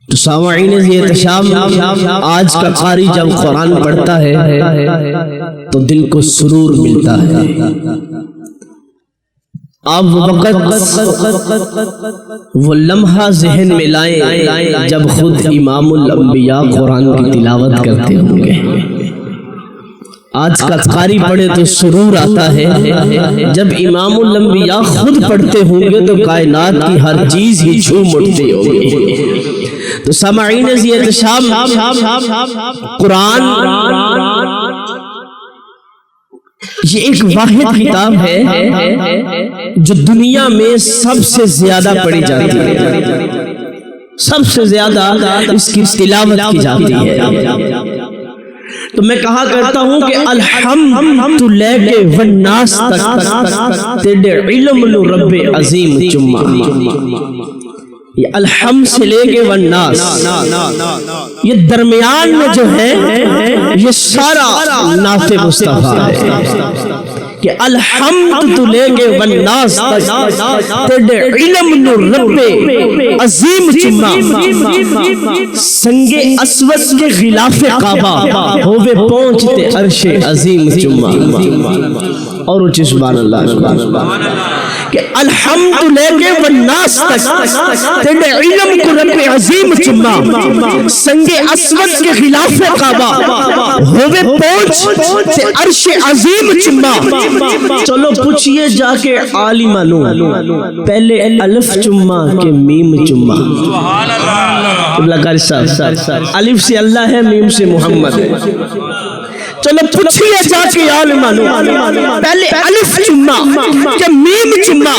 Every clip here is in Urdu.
تو سامعین احتشام، آج کا قاری جب قرآن پڑھتا ہے تو دل کو سرور ملتا ہے۔ آپ وقت وہ لمحہ ذہن میں لائیں جب خود امام الانبیاء قرآن کی تلاوت کرتے ہوں گے۔ آج کا قاری پڑھے تو سرور آتا ہے، جب امام الانبیاء خود پڑھتے ہوں گے تو کائنات کی ہر چیز ہی جھوم اٹھتی ہوگی۔ تو سامعین احتشام، قرآن یہ ایک واحد کتاب ہے جو دنیا میں سب سے زیادہ پڑھی جاتی ہے، سب سے زیادہ اس کی تلاوت کی جاتی ہے۔ تو میں کہا کرتا ہوں کہ الحمد تو لے کے والناس تک تیرے علم لو رب عظیم چما۔ یہ الحمد سے لے کے والناس، یہ درمیان میں جو ہے یہ سارا نعت مصطفیٰ ہے کہ الحمد تو لے کے والناس تک تیرے علم لو رب عظیم چما۔ سنگ اسود کے غلاف کعبہ ہوئے پہنچتے عرش عظیم چما۔ اور اچھی سبحان اللہ کہ الحمد لے کے والناس تک تیرے علم کو رب عظیم چما۔ سنگ اسود کے غلاف کعبہ ہوئے پہنچتے عرش عظیم چما۔ چلو پوچھئے جا کے عالمہ نو، پہلے الف چما کہ میم چما۔ قبلہ قاری صاحب، الف سے اللہ ہے، میم سے محمد ہے۔ چلو پوچھئے جا کے عالمہ نو، پہلے الف چما کہ میم چما۔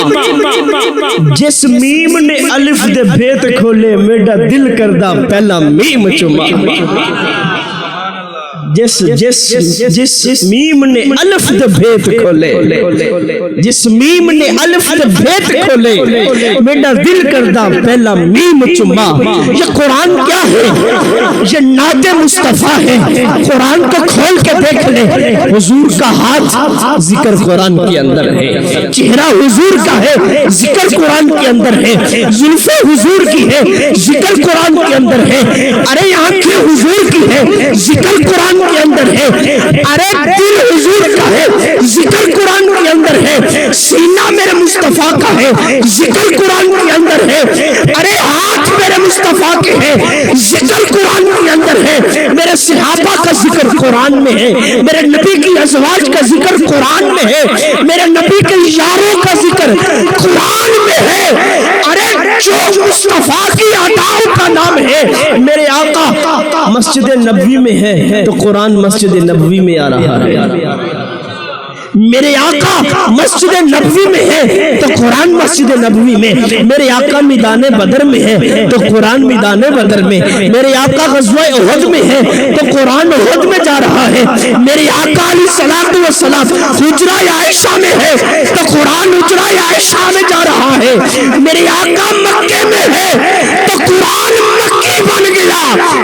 جس میم نے الف دے بھیت کھولے، میرا دل کردہ پہلا میم چما۔ جس میم نے الف دے بھیت کھولے، جس میم نے الف دے بھیت کھولے، میرا دل کردہ پہلا میم چما۔ یہ قرآن کیا ہے؟ یہ نعت مصطفیٰ ہے۔ قرآن کو کھول کے دیکھ لے، حضور کا ہاتھ ذکر قرآن کے اندر ہے، چہرہ حضور کا ہے، ذکر قرآن کے اندر ہے، زلفیں حضور کی ہے، ذکر قرآن کے اندر ہے، ارے آنکھیں حضور کی ہے، ذکر قرآن کے اندر ہے، ارے دل حضور کا ہے، ذکر قرآن کے اندر ہے، سینہ میرے مصطفیٰ کا ہے، ذکر قرآن کے اندر ہے، ارے ہاتھ میرے مصطفیٰ کے ہے، ذکر قرآن کے اندر ہے، میرے صحابہ کا ذکر قرآن میں ہے، میرے نبی کی ازواج کا ذکر قرآن میں ہے، میرے نبی کے یاروں کا ذکر قرآن میں ہے۔ ارے جو مصطفیٰ کی عطاؤں کا نام ہے، میرے آقا مسجد نبوی میں ہے تو قرآن مسجد نبوی میں آ رہا ہے۔ میرے آقا مسجد نبوی میں ہے تو قرآن مسجد نبوی میں، میرے آقا میدان بدر میں ہے تو قرآن میدان بدر میں، میرے آقا غزوہ احد میں ہے تو قرآن احد میں جا رہا ہے، میرے آقا علیہ الصلوۃ والسلام حجرہ عائشہ میں ہے تو قرآن حجرہ عائشہ میں جا رہا ہے، میرے آقا مکے میں ہے تو قرآن مکی بن گیا،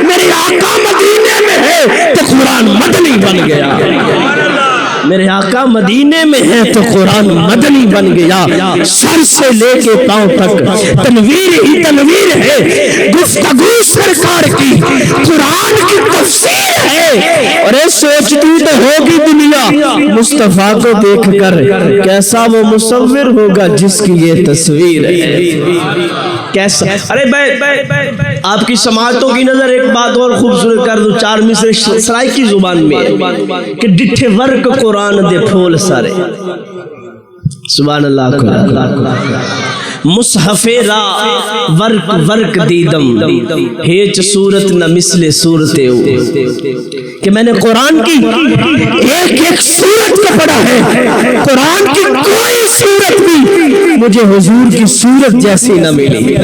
میرے آقا مدینے میں ہے تو قرآن مدنی بن گیا، میرے آقا مدینے میں ہے تو قرآن مدنی بن گیا۔ سر سے لے کے پاؤں تک تنویر ہی تنویر ہے، گفتگو سرکار کی قرآن کی تفسیر ہے۔ اور اے سوچتی تو ہوگی دنیا مصطفیٰ کو دیکھ کر، کیسا وہ مصور ہوگا جس کی یہ تصویر ہے۔ کیسا؟ ارے بھائی آپ کی سماعتوں کی نظر ایک بات اور خوبصورت کر دو، چار مصرے سرائیکی زبان میں کہ ڈٹھے ورک قرآن دے پھول سارے۔ سبحان اللہ۔ مصحف را ورک ورک دیدم، ہیچ صورت نہ مثل صورت او، کہ میں نے قرآن کی ایک ایک صورت کو پڑھا ہے، قرآن کی کوئی صورت بھی مجھے حضور کی صورت جیسی نہ ملی۔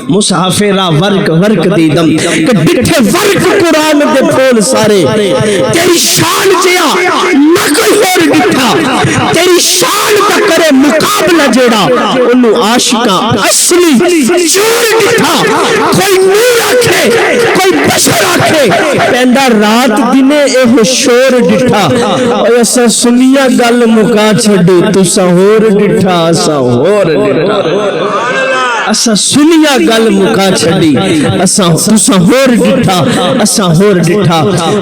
مصحف را ورک ورک دیدم کہ ڈٹھے ورک قرآن دے پھول سارے، تیری شان جیا نہ کوئی اور ڈٹھا، تیری شان کا کرے مقابلہ جیڑا انہوں عاشقہ اصلی چور ڈٹھا، کوئی نور آکھے کوئی بشر آکھے، پہندہ رات دنے ایہ شور ڈٹھا، اور ایسا سنیا گل مکا چھڑے تو سہور ڈٹھا سہور ڈٹھا۔ اسا سنیا گل مکا چھڑی اسا تسا ہور ڈٹھا اسا ہور ڈٹھا